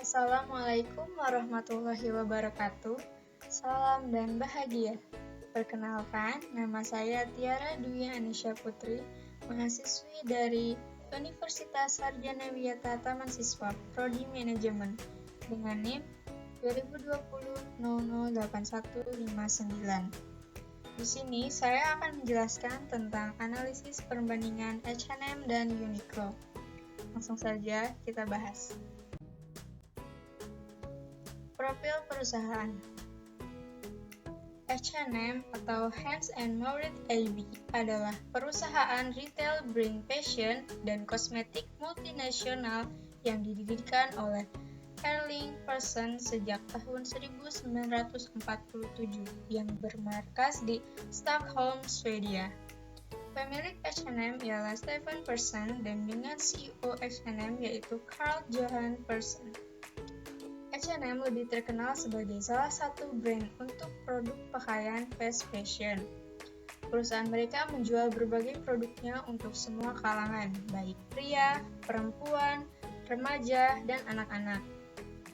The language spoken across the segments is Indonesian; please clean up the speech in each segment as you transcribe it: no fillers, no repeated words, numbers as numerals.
Assalamualaikum warahmatullahi wabarakatuh. Salam dan bahagia. Perkenalkan, nama saya Tiara Dwi Anisha Putri, mahasiswi dari Universitas Sarjana Wiyata Taman Siswa, Prodi Manajemen, dengan NIM 2020-008159. Di sini saya akan menjelaskan tentang analisis perbandingan H&M dan Uniqlo. Langsung saja kita bahas. Profil perusahaan. H&M atau Hans and Mauritz AB adalah perusahaan retail brand fashion dan kosmetik multinasional yang didirikan oleh Erling Persson sejak tahun 1947 yang bermarkas di Stockholm, Swedia. Pemilik H&M ialah Stefan Persson dan dengan CEO H&M yaitu Karl Johan Persson. H&M lebih terkenal sebagai salah satu brand untuk produk pakaian fast fashion. Perusahaan mereka menjual berbagai produknya untuk semua kalangan, baik pria, perempuan, remaja, dan anak-anak.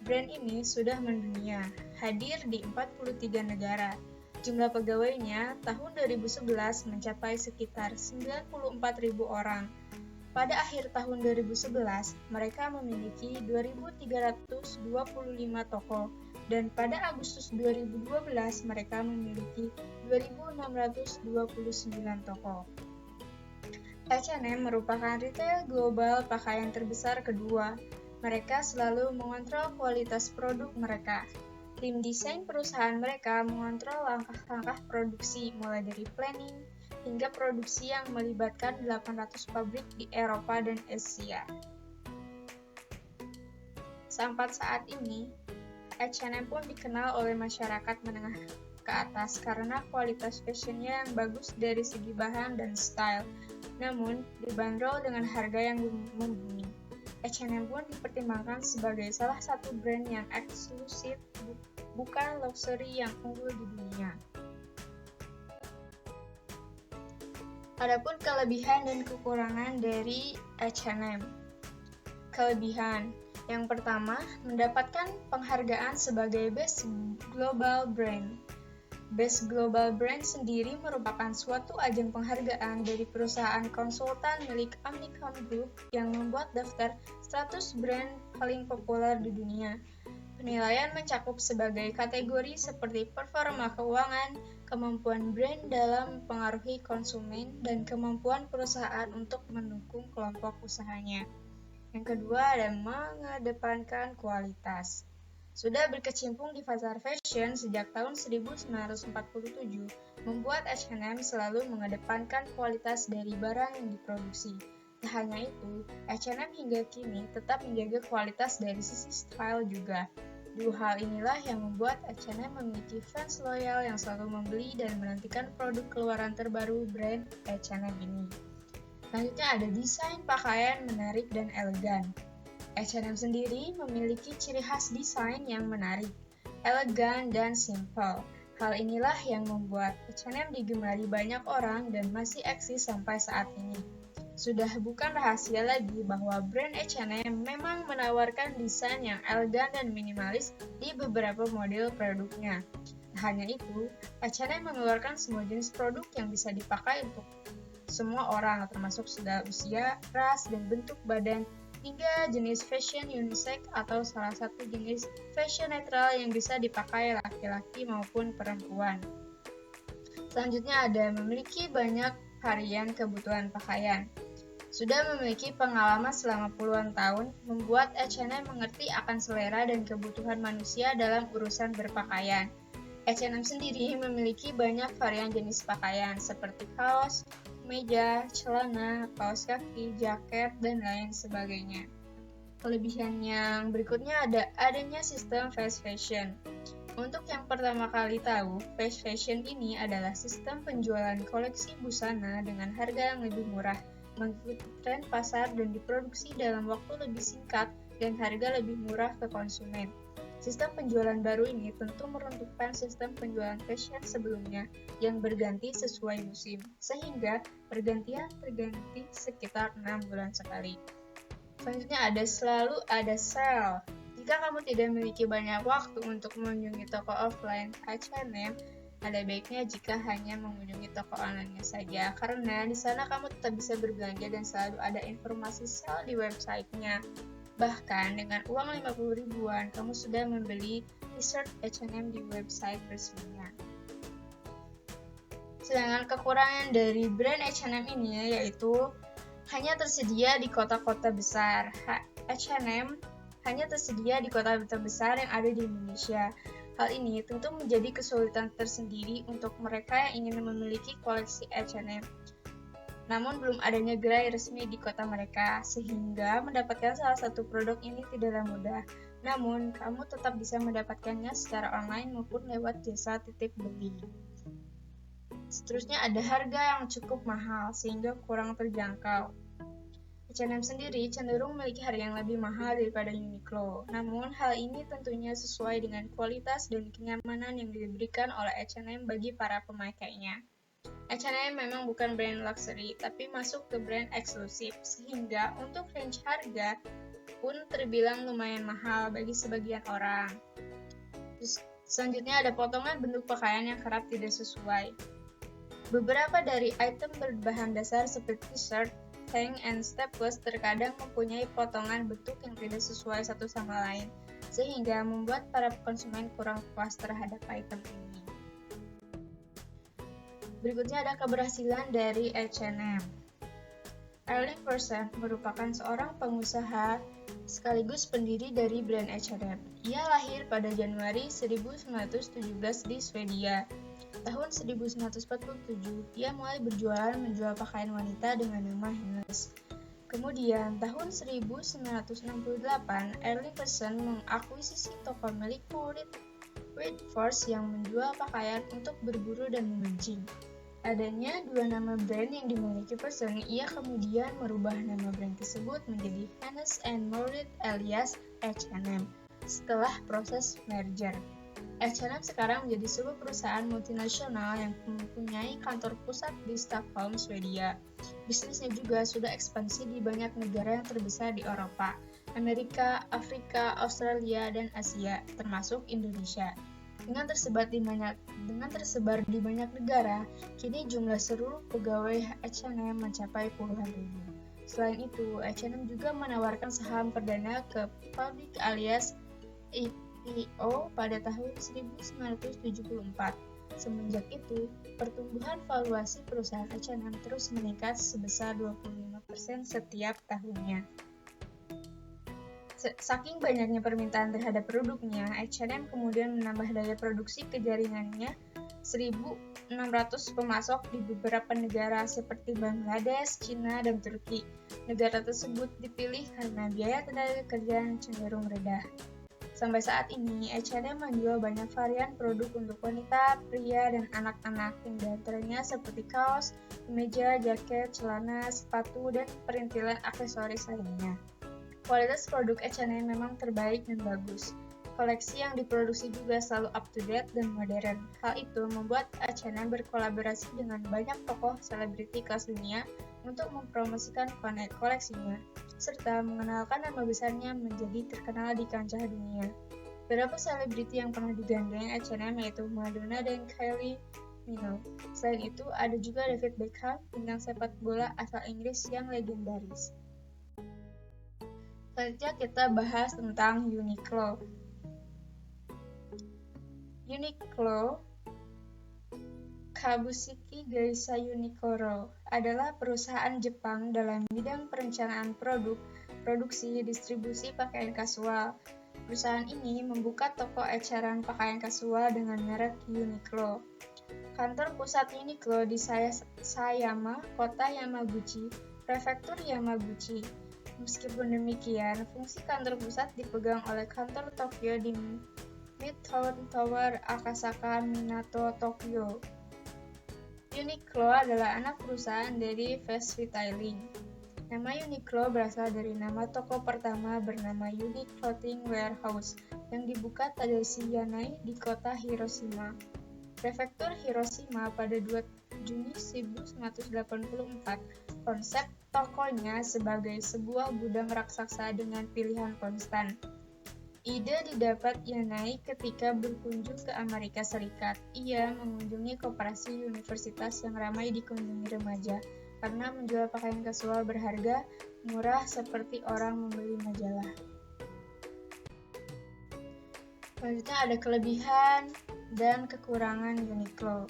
Brand ini sudah mendunia, hadir di 43 negara. Jumlah pegawainya tahun 2011 mencapai sekitar 94.000 orang. Pada akhir tahun 2011, mereka memiliki 2.325 toko, dan pada Agustus 2012 mereka memiliki 2.629 toko. H&M merupakan retail global pakaian terbesar kedua. Mereka selalu mengontrol kualitas produk mereka. Tim desain perusahaan mereka mengontrol langkah-langkah produksi mulai dari planning hingga produksi yang melibatkan 800 pabrik di Eropa dan Asia. Sampai saat ini, H&M pun dikenal oleh masyarakat menengah ke atas karena kualitas fashionnya yang bagus dari segi bahan dan style, namun dibanderol dengan harga yang mumpuni. H&M pun dipertimbangkan sebagai salah satu brand yang eksklusif, bukan luxury yang unggul di dunia. Adapun kelebihan dan kekurangan dari H&M. Kelebihan yang pertama, mendapatkan penghargaan sebagai Best Global Brand. Best Global Brand sendiri merupakan suatu ajang penghargaan dari perusahaan konsultan milik Omnicom Group yang membuat daftar 100 brand paling populer di dunia. Penilaian mencakup sebagai kategori seperti performa keuangan, kemampuan brand dalam mempengaruhi konsumen, dan kemampuan perusahaan untuk mendukung kelompok usahanya. Yang kedua adalah mengedepankan kualitas. Sudah berkecimpung di pasar fashion sejak tahun 1947, membuat H&M selalu mengedepankan kualitas dari barang yang diproduksi. Tak hanya itu, H&M hingga kini tetap menjaga kualitas dari sisi style juga. Dua hal inilah yang membuat H&M memiliki fans loyal yang selalu membeli dan menantikan produk keluaran terbaru brand H&M ini. Selanjutnya ada desain pakaian menarik dan elegan. H&M sendiri memiliki ciri khas desain yang menarik, elegan, dan simple. Hal inilah yang membuat H&M digemari banyak orang dan masih eksis sampai saat ini. Sudah bukan rahasia lagi bahwa brand H&M memang menawarkan desain yang elegan dan minimalis di beberapa model produknya. Hanya itu, H&M mengeluarkan semua jenis produk yang bisa dipakai untuk semua orang, termasuk segala usia, ras, dan bentuk badan, hingga jenis fashion unisex atau salah satu jenis fashion netral yang bisa dipakai laki-laki maupun perempuan. Selanjutnya ada memiliki banyak varian kebutuhan pakaian. Sudah memiliki pengalaman selama puluhan tahun, membuat H&M mengerti akan selera dan kebutuhan manusia dalam urusan berpakaian. H&M sendiri memiliki banyak varian jenis pakaian seperti kaos, kemeja, celana, kaos kaki, jaket, dan lain sebagainya. Kelebihan yang berikutnya adanya sistem fast fashion. Untuk yang pertama kali tahu, fast fashion ini adalah sistem penjualan koleksi busana dengan harga yang lebih murah, mengikuti tren pasar dan diproduksi dalam waktu lebih singkat dan harga lebih murah ke konsumen. Sistem penjualan baru ini tentu meruntuhkan sistem penjualan fashion sebelumnya yang berganti sesuai musim, sehingga pergantian terganti sekitar 6 bulan sekali. Selanjutnya selalu ada sale. Jika kamu tidak memiliki banyak waktu untuk mengunjungi toko offline H&M, ada baiknya jika hanya mengunjungi toko online-nya saja, karena di sana kamu tetap bisa berbelanja dan selalu ada informasi sale di websitenya. Bahkan dengan uang 50 ribuan, kamu sudah membeli t-shirt H&M di website resminya. Sedangkan kekurangan dari brand H&M ini yaitu hanya tersedia di kota-kota besar. H&M hanya tersedia di kota-kota besar yang ada di Indonesia. Hal ini tentu menjadi kesulitan tersendiri untuk mereka yang ingin memiliki koleksi H&M. Namun belum adanya gerai resmi di kota mereka, sehingga mendapatkan salah satu produk ini tidaklah mudah. Namun, kamu tetap bisa mendapatkannya secara online maupun lewat jasa titip beli. Seterusnya ada harga yang cukup mahal, sehingga kurang terjangkau. H&M sendiri cenderung memiliki harga yang lebih mahal daripada Uniqlo. Namun, hal ini tentunya sesuai dengan kualitas dan kenyamanan yang diberikan oleh H&M bagi para pemakainya. H&M memang bukan brand luxury, tapi masuk ke brand eksklusif, sehingga untuk range harga pun terbilang lumayan mahal bagi sebagian orang. Terus, selanjutnya ada potongan bentuk pakaian yang kerap tidak sesuai. Beberapa dari item berbahan dasar seperti t-shirt, tank, and strapless terkadang mempunyai potongan bentuk yang tidak sesuai satu sama lain, sehingga membuat para konsumen kurang puas terhadap item ini. Berikutnya ada keberhasilan dari H&M. Erling Pearson merupakan seorang pengusaha sekaligus pendiri dari brand H&M. Ia lahir pada Januari 1917 di Swedia. Tahun 1947, ia mulai berjualan menjual pakaian wanita dengan nama Hennes. Kemudian, tahun 1968, Erling Pearson mengakuisisi toko milik Maurits Whitford yang menjual pakaian untuk berburu dan memancing. Adanya dua nama brand yang dimiliki Pearson, ia kemudian merubah nama brand tersebut menjadi Hennes and Mauritz alias H&M setelah proses merger. H&M sekarang menjadi sebuah perusahaan multinasional yang mempunyai kantor pusat di Stockholm, Swedia. Bisnisnya juga sudah ekspansi di banyak negara yang terbesar di Eropa, Amerika, Afrika, Australia, dan Asia, termasuk Indonesia. Dengan tersebar di banyak negara, kini jumlah seluruh pegawai H&M mencapai puluhan ribu. Selain itu, H&M juga menawarkan saham perdana ke publik alias IPO pada tahun 1974. Semenjak itu, pertumbuhan valuasi perusahaan H&M terus meningkat sebesar 25% setiap tahunnya. Saking banyaknya permintaan terhadap produknya, H&M kemudian menambah daya produksi ke jaringannya 1.600 pemasok di beberapa negara seperti Bangladesh, Cina, dan Turki. Negara tersebut dipilih karena biaya tenaga kerja yang cenderung rendah. Sampai saat ini, H&M menjual banyak varian produk untuk wanita, pria, dan anak-anak, yang diantaranya seperti kaos, kemeja, jaket, celana, sepatu, dan perintilan aksesoris lainnya. Kualitas produk H&M memang terbaik dan bagus. Koleksi yang diproduksi juga selalu up-to-date dan modern. Hal itu membuat H&M berkolaborasi dengan banyak tokoh selebriti kelas dunia untuk mempromosikan koleksinya, serta mengenalkan nama besarnya menjadi terkenal di kancah dunia. Beberapa selebriti yang pernah digandeng H&M yaitu Madonna dan Kylie Minogue. Selain itu, ada juga David Beckham, bintang sepak bola asal Inggris yang legendaris. Selanjutnya kita bahas tentang Uniqlo. Uniqlo Kabushiki Gaisha Uniqlo adalah perusahaan Jepang dalam bidang perencanaan produk, produksi, distribusi pakaian kasual. Perusahaan ini membuka toko eceran pakaian kasual dengan merek Uniqlo. Kantor pusat Uniqlo di Sayama, kota Yamaguchi, prefektur Yamaguchi. Meskipun demikian, fungsi kantor pusat dipegang oleh kantor Tokyo di Midtown Tower Akasaka, Minato, Tokyo. Uniqlo adalah anak perusahaan dari Fast Retailing. Nama Uniqlo berasal dari nama toko pertama bernama Unique Clothing Warehouse yang dibuka Tadashi Yanai di kota Hiroshima, prefektur Hiroshima pada 2 Juni 1984. Konsep tokonya sebagai sebuah gudang raksasa dengan pilihan konstan. Ide didapat Yanai ketika berkunjung ke Amerika Serikat. Ia mengunjungi koperasi universitas yang ramai dikunjungi remaja karena menjual pakaian kasual berharga murah seperti orang membeli majalah. Selanjutnya ada kelebihan dan kekurangan Uniqlo.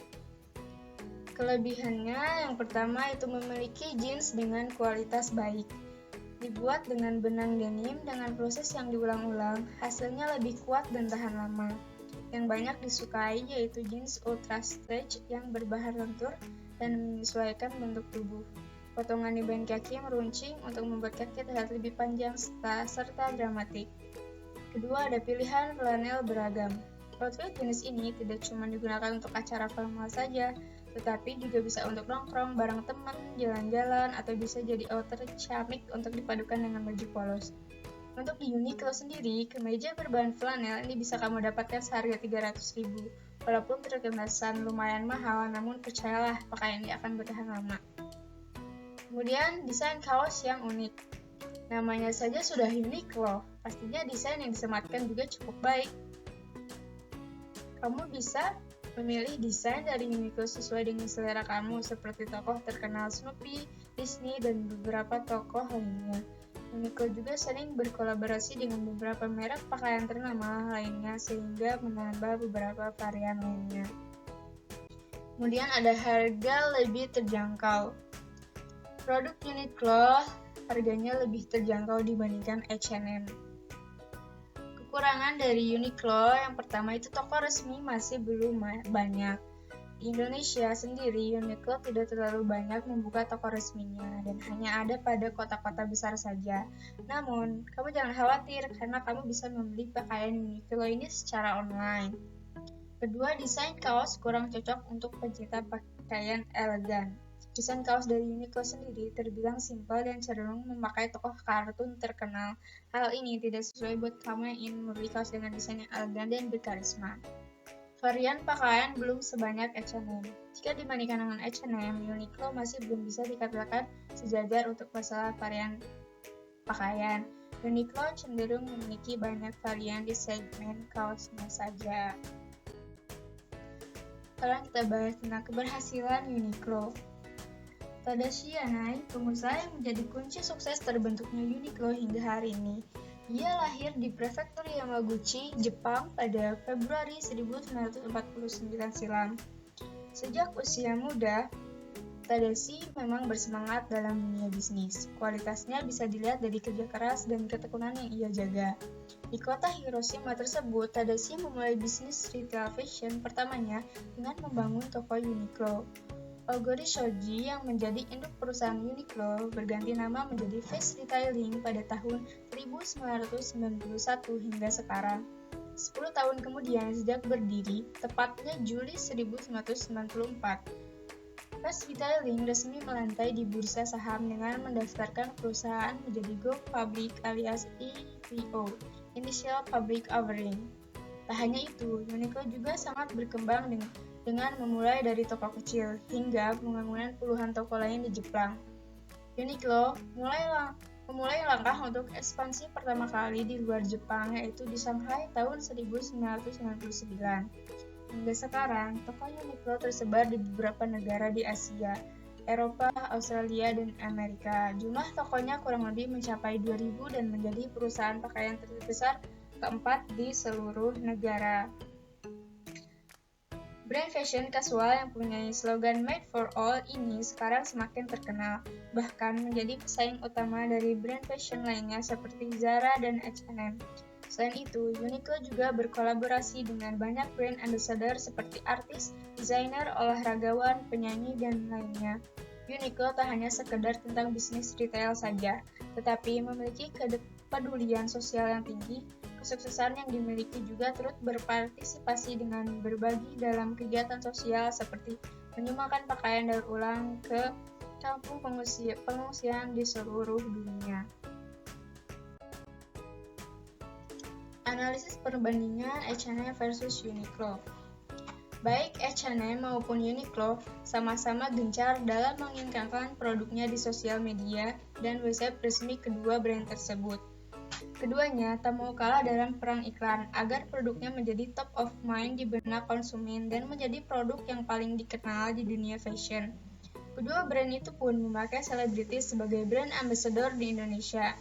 Kelebihannya yang pertama itu memiliki jeans dengan kualitas baik. Dibuat dengan benang denim dengan proses yang diulang-ulang, hasilnya lebih kuat dan tahan lama. Yang banyak disukai yaitu jeans ultra stretch yang berbahan lentur dan menyesuaikan bentuk tubuh. Potongan di bagian kaki meruncing untuk membuat kaki terlihat lebih panjang serta dramatik. Kedua, ada pilihan flanel beragam. Outfit jenis ini tidak cuma digunakan untuk acara formal saja, tetapi juga bisa untuk nongkrong bareng teman, jalan-jalan, atau bisa jadi outer ciamik untuk dipadukan dengan baju polos. Untuk di Uniqlo sendiri, kemeja berbahan flanel ini bisa kamu dapatkan seharga 300.000. Walaupun terkesan lumayan mahal, namun percayalah pakaian ini akan bertahan lama. Kemudian, desain kaos yang unik. Namanya saja sudah Uniqlo, pastinya desain yang disematkan juga cukup baik. Kamu bisa memilih desain dari Uniqlo sesuai dengan selera kamu, seperti tokoh terkenal Snoopy, Disney, dan beberapa tokoh lainnya. Uniqlo juga sering berkolaborasi dengan beberapa merek pakaian ternama lainnya sehingga menambah beberapa varian lainnya. Kemudian ada harga lebih terjangkau. Produk Uniqlo harganya lebih terjangkau dibandingkan H&M. Kekurangan dari Uniqlo yang pertama itu toko resmi masih belum banyak. Di Indonesia sendiri, Uniqlo tidak terlalu banyak membuka toko resminya dan hanya ada pada kota-kota besar saja. Namun, kamu jangan khawatir karena kamu bisa membeli pakaian Uniqlo ini secara online. Kedua, desain kaos kurang cocok untuk pencinta pakaian elegan. Desain kaos dari Uniqlo sendiri terbilang simpel dan cenderung memakai tokoh kartun terkenal. Hal ini tidak sesuai buat kamu yang ingin membeli kaos dengan desain yang elegan dan berkarisma. Varian pakaian belum sebanyak H&M. Jika dibandingkan dengan H&M, Uniqlo masih belum bisa dikatakan sejajar untuk masalah varian pakaian. Uniqlo cenderung memiliki banyak varian di segmen kaosnya saja. Sekarang kita bahas tentang keberhasilan Uniqlo. Tadashi Yanai, pengusaha yang menjadi kunci sukses terbentuknya Uniqlo hingga hari ini. Ia lahir di prefektur Yamaguchi, Jepang pada Februari 1949 silam. Sejak usia muda, Tadashi memang bersemangat dalam dunia bisnis. Kualitasnya bisa dilihat dari kerja keras dan ketekunan yang ia jaga. Di kota Hiroshima tersebut, Tadashi memulai bisnis retail fashion pertamanya dengan membangun toko Uniqlo. Ogori Shoji yang menjadi induk perusahaan Uniqlo berganti nama menjadi Face Retailing pada tahun 1991 hingga sekarang. 10 tahun kemudian sejak berdiri, tepatnya Juli 1994, Face Retailing resmi melantai di bursa saham dengan mendaftarkan perusahaan menjadi Go Public alias IPO, Initial Public Offering. Tak hanya itu, Uniqlo juga sangat berkembang dengan memulai dari toko kecil hingga pembangunan puluhan toko lain di Jepang. Uniqlo memulai langkah untuk ekspansi pertama kali di luar Jepang, yaitu di Shanghai tahun 1999. Hingga sekarang, toko Uniqlo tersebar di beberapa negara di Asia, Eropa, Australia, dan Amerika. Jumlah tokonya kurang lebih mencapai 2.000 dan menjadi perusahaan pakaian terbesar keempat di seluruh negara. Brand fashion kasual yang punya slogan Made for All ini sekarang semakin terkenal, bahkan menjadi pesaing utama dari brand fashion lainnya seperti Zara dan H&M. Selain itu, Uniqlo juga berkolaborasi dengan banyak brand ambassador seperti artis, desainer, olahragawan, penyanyi, dan lainnya. Uniqlo tak hanya sekedar tentang bisnis retail saja, tetapi memiliki kepedulian sosial yang tinggi. Kesuksesan yang dimiliki juga turut berpartisipasi dengan berbagi dalam kegiatan sosial seperti menyumbangkan pakaian daur ulang ke kampung pengungsian di seluruh dunia. Analisis perbandingan H&M versus Uniqlo. Baik H&M maupun Uniqlo sama-sama gencar dalam menginginkan produknya di sosial media dan website resmi kedua brand tersebut. Keduanya tak mau kalah dalam perang iklan agar produknya menjadi top of mind di benak konsumen dan menjadi produk yang paling dikenal di dunia fashion. Kedua brand itu pun memakai selebritis sebagai brand ambassador di Indonesia.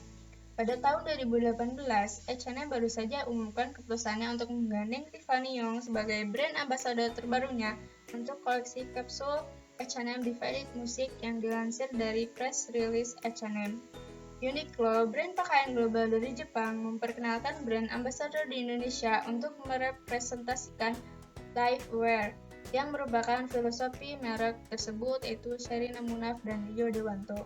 Pada tahun 2018, H&M baru saja umumkan keputusannya untuk menggandeng Tiffany Young sebagai brand ambassador terbarunya untuk koleksi kapsul H&M Divided Music yang dilansir dari press release H&M. Uniqlo, brand pakaian global dari Jepang, memperkenalkan brand ambassador di Indonesia untuk merepresentasikan lifewear, yang merupakan filosofi merek tersebut, yaitu Sherina Munaf dan Rio Dewanto.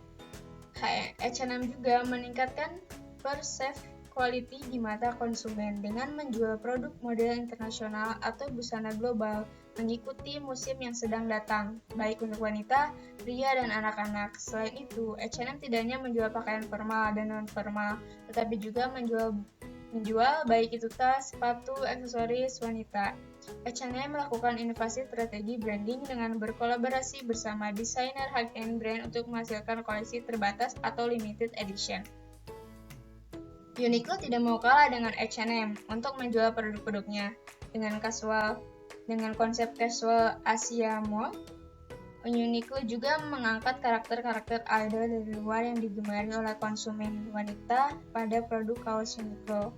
H&M juga meningkatkan perceived quality di mata konsumen dengan menjual produk model internasional atau busana global mengikuti musim yang sedang datang, baik untuk wanita, pria, dan anak-anak. Selain itu, H&M tidak hanya menjual pakaian formal dan non-formal, tetapi juga menjual baik itu tas, sepatu, aksesoris wanita. H&M melakukan inovasi strategi branding dengan berkolaborasi bersama desainer high-end brand untuk menghasilkan koleksi terbatas atau limited edition. Uniqlo tidak mau kalah dengan H&M untuk menjual produk-produknya dengan konsep casual Asia Mall. Uniqlo juga mengangkat karakter-karakter idol dari luar yang digemari oleh konsumen wanita pada produk kaos Uniqlo.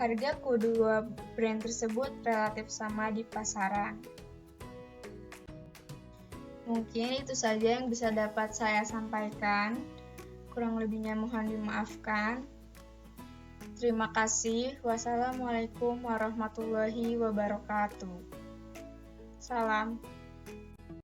Harga kedua brand tersebut relatif sama di pasaran. Mungkin itu saja yang bisa dapat saya sampaikan. Kurang lebihnya mohon dimaafkan. Terima kasih. Wassalamualaikum warahmatullahi wabarakatuh. Salam.